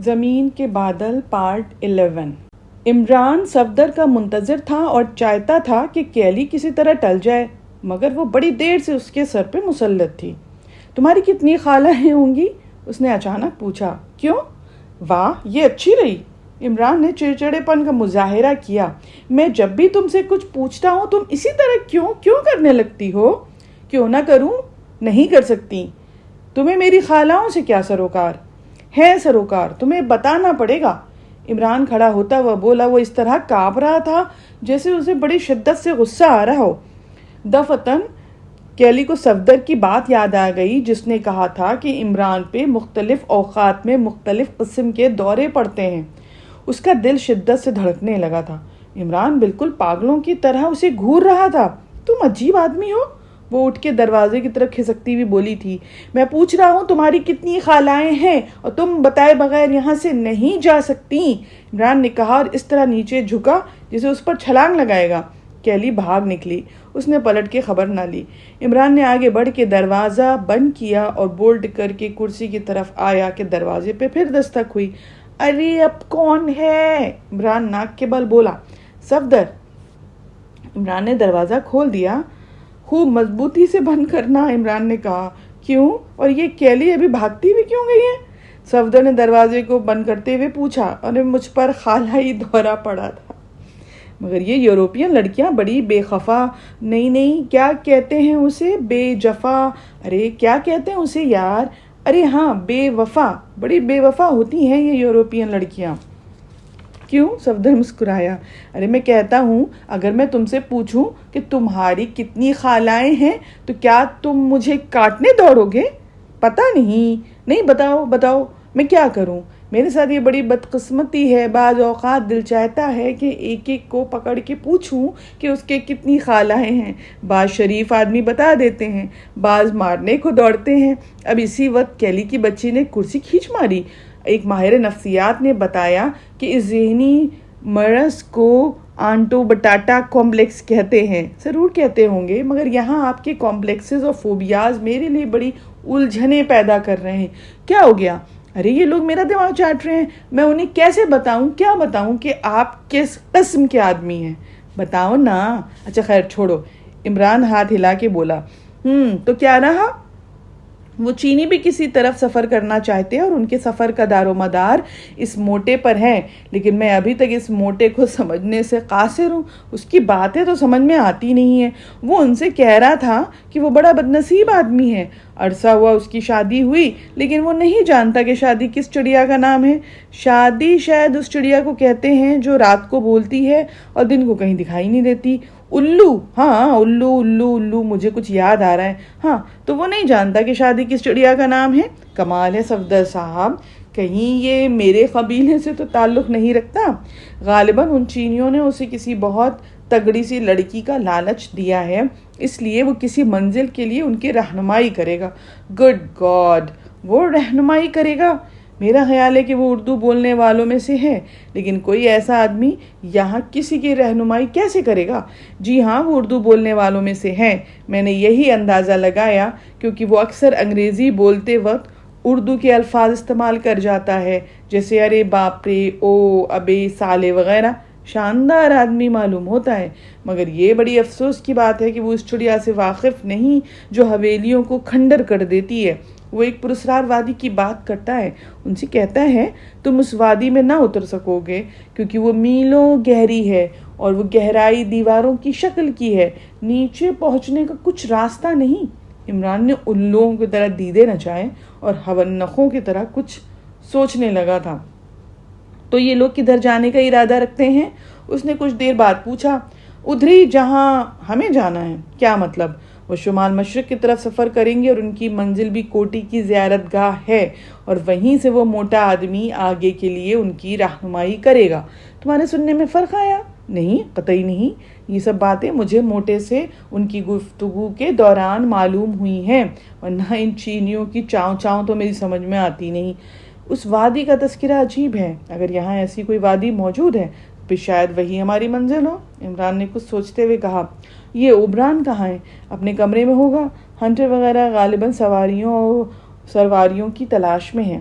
زمین کے بادل پارٹ 11۔ عمران صفدر کا منتظر تھا اور چاہتا تھا کہ کیلی کسی طرح ٹل جائے، مگر وہ بڑی دیر سے اس کے سر پہ مسلط تھی۔ تمہاری کتنی خالہیں ہوں گی؟ اس نے اچانک پوچھا۔ کیوں؟ واہ، یہ اچھی رہی۔ عمران نے چڑچڑے پن کا مظاہرہ کیا۔ میں جب بھی تم سے کچھ پوچھتا ہوں تم اسی طرح کیوں کرنے لگتی ہو؟ کیوں نہ کروں؟ نہیں کر سکتی۔ تمہیں میری خالہوں سے کیا سروکار ہے؟ سروکار تمہیں بتانا پڑے گا۔ عمران کھڑا ہوتا ہوا بولا۔ وہ اس طرح کانپ رہا تھا جیسے اسے بڑی شدت سے غصہ آ رہا ہو۔ دفعتاً کیلی کو صفدر کی بات یاد آ گئی جس نے کہا تھا کہ عمران پہ مختلف اوقات میں مختلف قسم کے دورے پڑتے ہیں۔ اس کا دل شدت سے دھڑکنے لگا تھا۔ عمران بالکل پاگلوں کی طرح اسے گھور رہا تھا۔ تم عجیب آدمی ہو۔ وہ اٹھ کے دروازے کی طرف کھسکتی ہوئی بولی تھی۔ میں پوچھ رہا ہوں تمہاری کتنی خالائیں ہیں اور تم بتائے بغیر یہاں سے نہیں جا سکتی، عمران نے کہا اور اس طرح نیچے جھکا جسے اس پر چھلانگ لگائے گا۔ کیلی بھاگ نکلی۔ اس نے پلٹ کے خبر نہ لی۔ عمران نے آگے بڑھ کے دروازہ بند کیا اور بولٹ کر کے کرسی کی طرف آیا کہ دروازے پہ پھر دستک ہوئی۔ ارے اب کون ہے؟ عمران ناک کے بل بولا۔ صفدر۔ عمران نے دروازہ کھول دیا۔ خوب مضبوطی سے بند کرنا، عمران نے کہا۔ کیوں؟ اور یہ کیلی ابھی بھاگتی بھی کیوں گئی ہے؟ صفدر نے دروازے کو بند کرتے ہوئے پوچھا۔ اور مجھ پر خالہی دورہ پڑا تھا، مگر یہ یورپین لڑکیاں بڑی بے خفا نہیں کیا کہتے ہیں اسے؟ بے جفا؟ ارے کیا کہتے ہیں اسے یار؟ ارے ہاں، بے وفا۔ بڑی بے وفا ہوتی ہیں یہ یورپین لڑکیاں۔ کیوں؟ صفدر مسکرایا۔ ارے میں کہتا ہوں اگر میں تم سے پوچھوں کہ تمہاری کتنی خالائیں ہیں تو کیا تم مجھے کاٹنے دوڑو گے؟ پتہ نہیں، بتاؤ میں کیا کروں؟ میرے ساتھ یہ بڑی بدقسمتی ہے، بعض اوقات دل چاہتا ہے کہ ایک ایک کو پکڑ کے پوچھوں کہ اس کے کتنی خالائیں ہیں۔ بعض شریف آدمی بتا دیتے ہیں، بعض مارنے کو دوڑتے ہیں۔ اب اسی وقت کیلی کی بچی نے کرسی کھینچ ماری۔ ایک ماہر نفسیات نے بتایا کہ اس ذہنی مرض کو آنٹو بٹاٹا کمپلیکس کہتے ہیں۔ ضرور کہتے ہوں گے، مگر یہاں آپ کے کمپلیکسز اور فوبیاز میرے لیے بڑی الجھنیں پیدا کر رہے ہیں۔ کیا ہو گیا؟ ارے یہ لوگ میرا دماغ چاٹ رہے ہیں۔ میں انہیں کیسے بتاؤں کہ آپ کس قسم کے آدمی ہیں؟ بتاؤ نا۔ اچھا خیر چھوڑو، عمران ہاتھ ہلا کے بولا۔ تو کیا رہا؟ وہ چینی بھی کسی طرف سفر کرنا چاہتے ہیں اور ان کے سفر کا دار و مدار اس موٹے پر ہے، لیکن میں ابھی تک اس موٹے کو سمجھنے سے قاصر ہوں۔ اس کی باتیں تو سمجھ میں آتی نہیں ہیں۔ وہ ان سے کہہ رہا تھا کہ وہ بڑا بدنصیب آدمی ہے، عرصہ ہوا اس کی شادی ہوئی، لیکن وہ نہیں جانتا کہ شادی کس چڑیا کا نام ہے۔ شادی شاید اس چڑیا کو کہتے ہیں جو رات کو بولتی ہے اور دن کو کہیں دکھائی نہیں دیتی۔ الو، ہاں الو، مجھے کچھ یاد آ رہا ہے۔ ہاں، تو وہ نہیں جانتا کہ شادی کس چڑیا کا نام ہے۔ کمال ہے صفدر صاحب، کہیں یہ میرے قبیلے سے تو تعلق نہیں رکھتا؟ غالباً ان چینیوں نے اسے کسی بہت تگڑی سی لڑکی کا لالچ دیا ہے، اس لیے وہ کسی منزل کے لیے ان کی رہنمائی کرے گا۔ گڈ گاڈ، وہ رہنمائی کرے گا؟ میرا خیال ہے کہ وہ اردو بولنے والوں میں سے ہے، لیکن کوئی ایسا آدمی یہاں کسی کی رہنمائی کیسے کرے گا؟ جی ہاں، وہ اردو بولنے والوں میں سے ہے۔ میں نے یہی اندازہ لگایا کیونکہ وہ اکثر انگریزی بولتے وقت اردو کے الفاظ استعمال کر جاتا ہے، جیسے ارے باپ رے، او، ابے، سالے وغیرہ۔ شاندار آدمی معلوم ہوتا ہے، مگر یہ بڑی افسوس کی بات ہے کہ وہ اس چڑیا سے واقف نہیں جو حویلیوں کو کھنڈر کر دیتی ہے۔ وہ ایک پراسرار وادی کی بات کرتا ہے، ان سے کہتا ہے تم اس وادی میں نہ اتر سکو گے کیونکہ وہ میلوں گہری ہے اور وہ گہرائی دیواروں کی شکل کی ہے، نیچے پہنچنے کا کچھ راستہ نہیں۔ عمران نے الوؤں کی طرح دیدے نچائے اور ہونخوں کی طرح کچھ سوچنے لگا تھا۔ تو یہ لوگ کدھر جانے کا ارادہ رکھتے ہیں؟ اس نے کچھ دیر بعد پوچھا۔ ادھر ہی جہاں ہمیں جانا ہے۔ کیا مطلب؟ وہ شمال مشرق کی طرف سفر کریں گے اور ان کی منزل بھی کوٹی کی زیارت گاہ ہے اور وہیں سے وہ موٹا آدمی آگے کے لیے ان کی رہنمائی کرے گا۔ تمہارے سننے میں فرق آیا؟ نہیں، قطعی نہیں۔ یہ سب باتیں مجھے موٹے سے ان کی گفتگو کے دوران معلوم ہوئی ہیں، ورنہ ان چینیوں کی چاؤں تو میری سمجھ میں آتی نہیں۔ اس وادی کا تذکرہ عجیب ہے۔ اگر یہاں ایسی کوئی وادی موجود ہے پھر شاید وہی ہماری منزل ہو۔ عمران نے کچھ سوچتے ہوئے کہا۔ یہ عمران کہاں ہے؟ اپنے کمرے میں ہوگا۔ ہنٹر وغیرہ غالباً سواریوں کی تلاش میں ہیں۔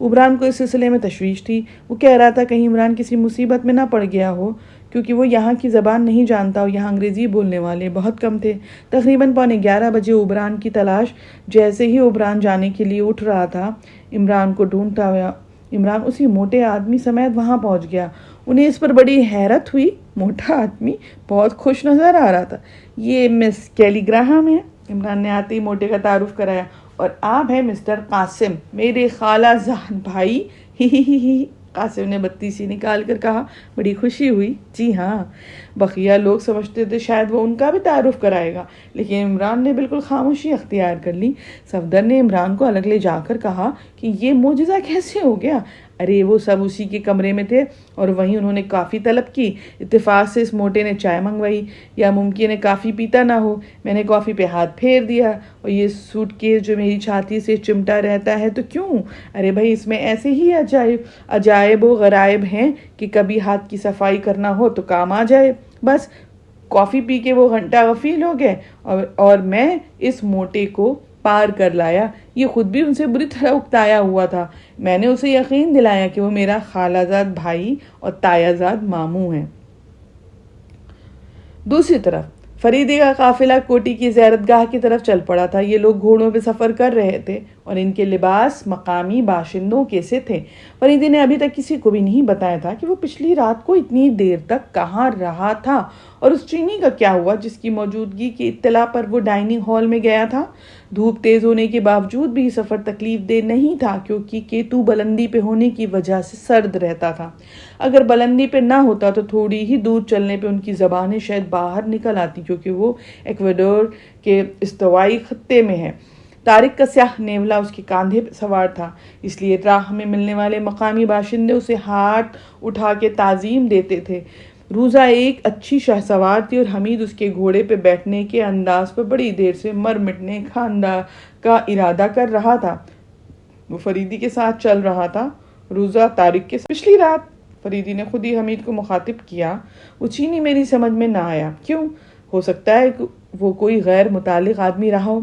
عمران کو اس سلسلے میں تشویش تھی۔ وہ کہہ رہا تھا کہیں عمران کسی مصیبت میں نہ پڑ گیا ہو، کیونکہ وہ یہاں کی زبان نہیں جانتا اور یہاں انگریزی بولنے والے بہت کم تھے۔ تقریباً 11:15 بجے عمران کی تلاش جیسے ہی عمران جانے کے لیے اٹھ رہا تھا، عمران کو ڈھونڈتا ہوا عمران اسی موٹے آدمی سمیت وہاں پہنچ گیا۔ انہیں اس پر بڑی حیرت ہوئی۔ موٹا آدمی بہت خوش نظر آ رہا تھا۔ یہ مس کیلی گراہم ہے، عمران نے آتے ہی موٹے کا تعارف کرایا، اور آپ ہیں مسٹر قاسم، میرے خالہ زاد بھائی۔ ہی قاسم نے بتیسی نکال کر کہا۔ بڑی خوشی ہوئی۔ جی ہاں۔ بقیہ لوگ سمجھتے تھے شاید وہ ان کا بھی تعارف کرائے گا، لیکن عمران نے بالکل خاموشی اختیار کر لی۔ صفدر نے عمران کو الگ لے جا کر کہا کہ یہ معجزہ کیسے ہو گیا؟ ارے وہ سب اسی کے کمرے میں تھے اور وہیں انہوں نے کافی طلب کی۔ اتفاق سے اس موٹے نے چائے منگوائی، یا ممکن ہے کافی پیتا نہ ہو۔ میں نے کافی پہ ہاتھ پھیر دیا، اور یہ سوٹ کیس جو میری چھاتی سے چمٹا رہتا ہے تو کیوں؟ ارے بھائی اس میں ایسے ہی عجائب و غرائب ہیں کہ کبھی ہاتھ کی صفائی کرنا ہو تو کام آ جائے۔ بس کافی پی کے وہ گھنٹہ غفیل ہو گئے، اور میں اس موٹے کو پار کر لایا۔ یہ خود بھی ان سے بری طرح اکتایا ہوا تھا۔ میں نے اسے یقین دلایا کہ وہ میرا خالہ زاد بھائی اور تایا زاد ماموں ہے۔ دوسری طرف فریدی کا قافلہ کوٹی کی زیارت گاہ کی طرف چل پڑا تھا۔ یہ لوگ گھوڑوں پہ سفر کر رہے تھے اور ان کے لباس مقامی باشندوں کے سے تھے۔ فریدی نے ابھی تک کسی کو بھی نہیں بتایا تھا کہ وہ پچھلی رات کو اتنی دیر تک کہاں رہا تھا، اور اس چینی کا کیا ہوا جس کی موجودگی کی اطلاع پر وہ ڈائننگ ہال میں گیا تھا۔ دھوپ تیز ہونے کے باوجود بھی سفر تکلیف دہ نہیں تھا، کیونکہ کیتو بلندی پہ ہونے کی وجہ سے سرد رہتا تھا۔ اگر بلندی پہ نہ ہوتا تو تھوڑی ہی دور چلنے پہ ان کی زبانیں شاید باہر نکل آتی، کیونکہ وہ ایکویڈور کے استوائی خطے میں ہے۔ طارق کا سیاہ نیولا اس کے کاندھے پہ سوار تھا، اس لیے راہ میں ملنے والے مقامی باشندے اسے ہاتھ اٹھا کے تعظیم دیتے تھے۔ روزہ ایک اچھی شاہ سوار تھی، اور حمید اس کے گھوڑے پہ بیٹھنے کے انداز پر بڑی دیر سے مر مٹنے کا ارادہ کر رہا تھا۔ وہ فریدی کے ساتھ چل رہا تھا، روزہ طارق کے ساتھ۔ پچھلی رات فریدی نے خود ہی حمید کو مخاطب کیا، وہ چینی میری سمجھ میں نہ آیا۔ کیوں؟ ہو سکتا ہے کہ وہ کوئی غیر متعلق آدمی رہا ہو۔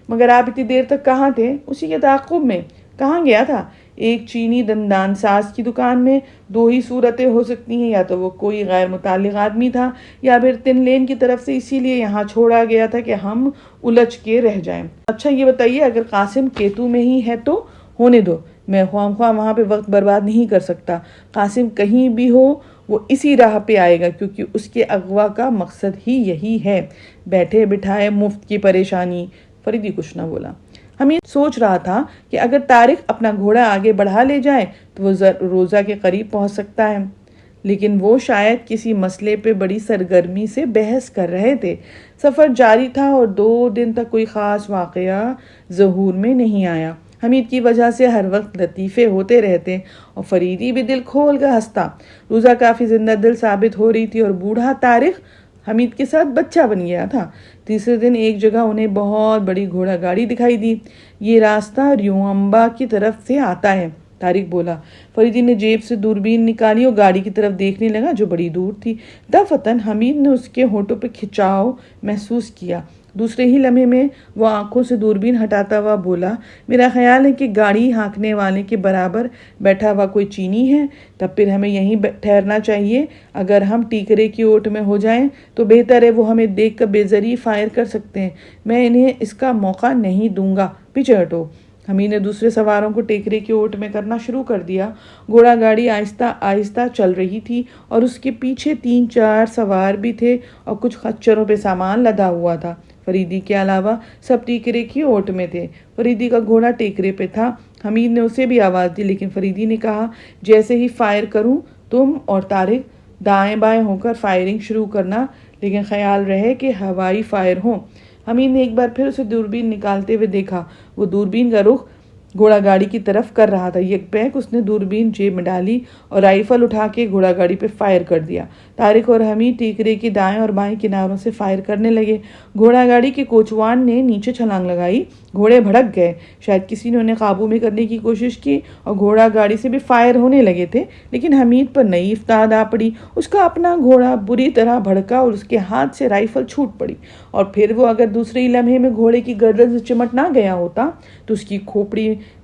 مگر آپ اتنی دیر تک کہاں تھے؟ اسی کے تعاقب میں۔ کہاں گیا تھا؟ ایک چینی دندان ساز کی دکان میں۔ دو ہی صورتیں ہو سکتی ہیں، یا تو وہ کوئی غیر متعلق آدمی تھا، یا پھر تن لین کی طرف سے اسی لیے یہاں چھوڑا گیا تھا کہ ہم الجھ کے رہ جائیں۔ اچھا یہ بتائیے، اگر قاسم کیتو میں ہی ہے تو ہونے دو، میں خواہ وہاں پہ وقت برباد نہیں کر سکتا۔ قاسم کہیں بھی ہو وہ اسی راہ پہ آئے گا، کیونکہ اس کے اغوا کا مقصد ہی یہی ہے۔ بیٹھے بٹھائے مفت کی پریشانی۔ فریدی کچھ نہ بولا۔ حمید سوچ رہا تھا کہ اگر طارق اپنا گھوڑا آگے بڑھا لے جائے تو وہ روزہ کے قریب پہنچ سکتا ہے، لیکن وہ شاید کسی مسئلے پہ بڑی سرگرمی سے بحث کر رہے تھے۔ سفر جاری تھا اور 2 دن تک کوئی خاص واقعہ ظہور میں نہیں آیا۔ حمید کی وجہ سے ہر وقت لطیفے ہوتے رہتے اور فریدی بھی دل کھول کر ہنستا۔ روزہ کافی زندہ دل ثابت ہو رہی تھی، اور بوڑھا طارق حمید کے ساتھ بچہ بن گیا تھا۔ تیسرے دن ایک جگہ انہیں بہت بڑی گھوڑا گاڑی دکھائی دی۔ یہ راستہ ریومبا کی طرف سے آتا ہے، طارق بولا۔ فریدی نے جیب سے دوربین نکالی اور گاڑی کی طرف دیکھنے لگا جو بڑی دور تھی۔ دفعتاً حمید نے اس کے ہونٹوں پہ کھچاؤ محسوس کیا۔ دوسرے ہی لمحے میں وہ آنکھوں سے دوربین ہٹاتا ہوا بولا، میرا خیال ہے کہ گاڑی ہانکنے والے کے برابر بیٹھا ہوا کوئی چینی ہے، تب پھر ہمیں یہیں ٹھہرنا چاہیے۔ اگر ہم ٹیکرے کی اوٹ میں ہو جائیں تو بہتر ہے، وہ ہمیں دیکھ کر بے ضری فائر کر سکتے ہیں۔ میں انہیں اس کا موقع نہیں دوں گا، پیچھے ہٹو۔ حمید نے دوسرے سواروں کو ٹیکرے کی اوٹ میں کرنا شروع کر دیا۔ گھوڑا گاڑی آہستہ آہستہ چل رہی تھی اور اس کے پیچھے 3-4 سوار بھی تھے اور کچھ خچروں پہ سامان لدا ہوا تھا۔ فریدی کے علاوہ سب ٹیکرے کی اوٹ میں تھے۔ فریدی کا گھوڑا ٹیکرے پہ تھا۔ حمید نے اسے بھی آواز دی، لیکن فریدی نے کہا، جیسے ہی فائر کروں تم اور طارق دائیں بائیں ہو کر فائرنگ شروع کرنا، لیکن خیال رہے کہ ہوائی فائر ہوں۔ حمید نے ایک بار پھر اسے دوربین نکالتے ہوئے دیکھا۔ وہ دوربین کا رخ گھوڑا گاڑی کی طرف کر رہا تھا۔ یک بیک اس نے دوربین جیب میں ڈالی اور رائفل اٹھا کے گھوڑا گاڑی پہ فائر کر دیا۔ طارق اور حمید ٹیکرے کی دائیں اور بائیں کناروں سے فائر کرنے لگے۔ گھوڑا گاڑی کے کوچوان نے نیچے چھلانگ لگائی۔ گھوڑے بھڑک گئے، شاید کسی نے انہیں قابو میں کرنے کی کوشش کی، اور گھوڑا گاڑی سے بھی فائر ہونے لگے تھے، لیکن حمید پر نئی افتاد آ پڑی۔ اس کا اپنا گھوڑا بری طرح بھڑکا اور اس کے ہاتھ سے رائفل چھوٹ پڑی، اور پھر وہ اگر دوسرے ہی لمحے میں گھوڑے کی گردن سے چمٹ نہ گیا ہوتا تو اس کی کھوپڑی